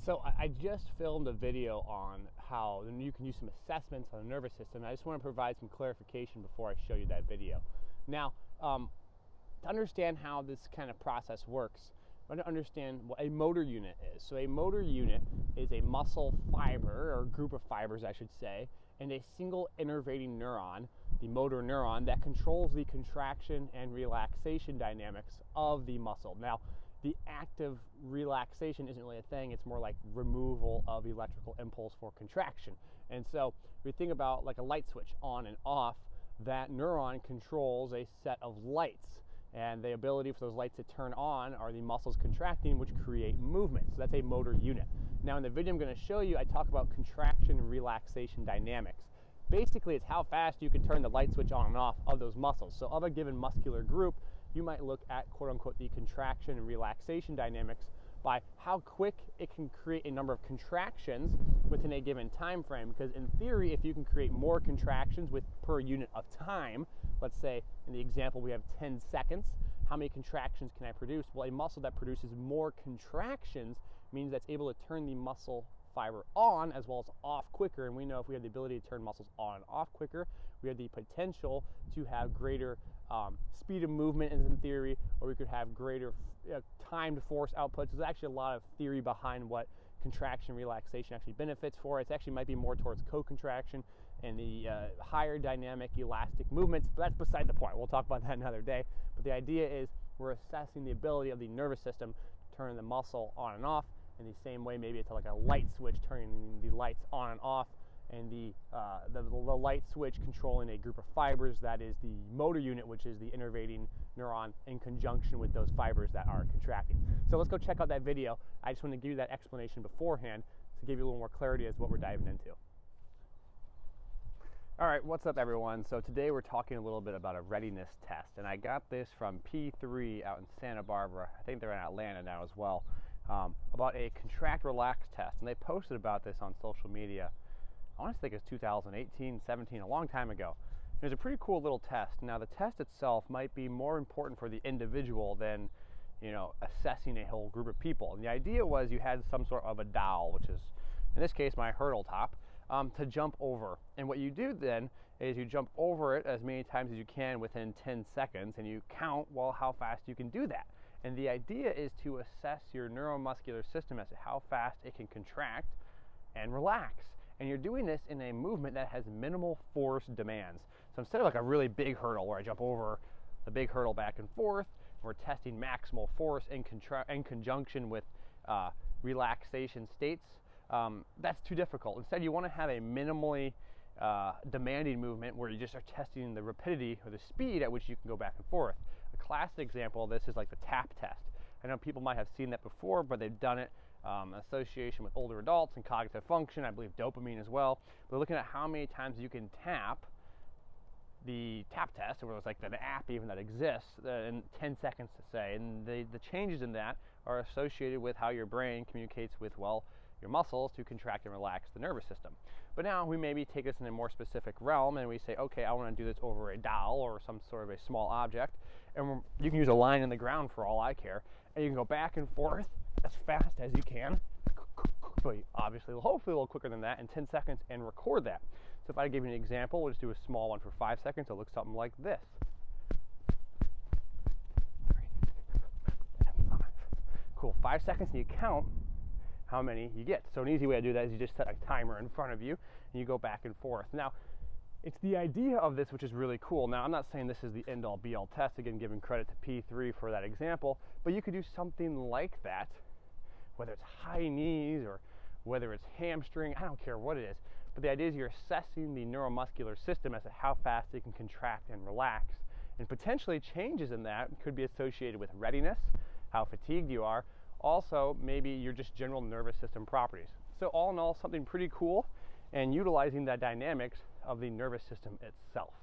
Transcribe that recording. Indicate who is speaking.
Speaker 1: So I just filmed a video on how you can use some assessments on the nervous system. I just want to provide some clarification before I show you that video. Now, to understand how this kind of process works, I want to understand what a motor unit is. So a motor unit is a muscle fiber, or group of fibers I should say, and a single innervating neuron, the motor neuron, that controls the contraction and relaxation dynamics of the muscle. Now, the active relaxation isn't really a thing, it's more like removal of electrical impulse for contraction. And so if we think about like a light switch on and off, that neuron controls a set of lights, and the ability for those lights to turn on are the muscles contracting, which create movement. So that's a motor unit. Now in the video I'm going to show you, I talk about contraction and relaxation dynamics. Basically, it's how fast you can turn the light switch on and off of those muscles. So of a given muscular group, you might look at quote-unquote the contraction and relaxation dynamics by how quick it can create a number of contractions within a given time frame. Because in theory, if you can create more contractions with per unit of time, let's say in the example we have 10 seconds, how many contractions can I produce? Well, a muscle that produces more contractions means that's able to turn the muscle fiber on as well as off quicker. And we know if we have the ability to turn muscles on and off quicker, we have the potential to have greater speed of movement in theory, or we could have greater timed force outputs. There's actually a lot of theory behind what contraction relaxation actually benefits for. It actually might be more towards co-contraction and the higher dynamic elastic movements, but that's beside the point. We'll talk about that another day. But the idea is we're assessing the ability of the nervous system to turn the muscle on and off in the same way. Maybe it's like a light switch turning the lights on and off, and the light switch controlling a group of fibers, that is the motor unit, which is the innervating neuron in conjunction with those fibers that are contracting. So let's go check out that video. I just want to give you that explanation beforehand to give you a little more clarity as to what we're diving into. All right, what's up everyone? So today we're talking a little bit about a readiness test, and I got this from P3 out in Santa Barbara. I think they're in Atlanta now as well. About a contract relax test, and they posted about this on social media. I want to think it's 2018, 17, a long time ago. It was a pretty cool little test. Now the test itself might be more important for the individual than, assessing a whole group of people. And the idea was you had some sort of a dowel, which is in this case my hurdle top, to jump over. And what you do then is you jump over it as many times as you can within 10 seconds, and you count how fast you can do that. And the idea is to assess your neuromuscular system as to how fast it can contract and relax. And you're doing this in a movement that has minimal force demands. So instead of like a really big hurdle where I jump over the big hurdle back and forth, we're testing maximal force in conjunction with relaxation states. That's too difficult. Instead, you want to have a minimally demanding movement where you just are testing the rapidity or the speed at which you can go back and forth. A classic example of this is like the tap test. I know people might have seen that before, but they've done it in association with older adults and cognitive function, I believe dopamine as well. They're looking at how many times you can tap the tap test, or it's like the app even that exists, in 10 seconds to say. And the changes in that are associated with how your brain communicates with, your muscles to contract and relax the nervous system. But now we maybe take this in a more specific realm and we say, okay, I want to do this over a dowel or some sort of a small object, and you can use a line in the ground for all I care, and you can go back and forth as fast as you can, obviously, hopefully a little quicker than that, in 10 seconds, and record that. So if I give you an example, we'll just do a small one for 5 seconds. It'll look something like this. 3, and 5. Cool, 5 seconds, and you count how many you get. So an easy way to do that is you just set a timer in front of you and you go back and forth. Now, it's the idea of this which is really cool. Now, I'm not saying this is the end-all be-all test, again, giving credit to P3 for that example, but you could do something like that, whether it's high knees or whether it's hamstring, I don't care what it is. But the idea is you're assessing the neuromuscular system as to how fast it can contract and relax. And potentially changes in that could be associated with readiness, how fatigued you are, also maybe your just general nervous system properties. So all in all, something pretty cool, and utilizing that dynamics of the nervous system itself.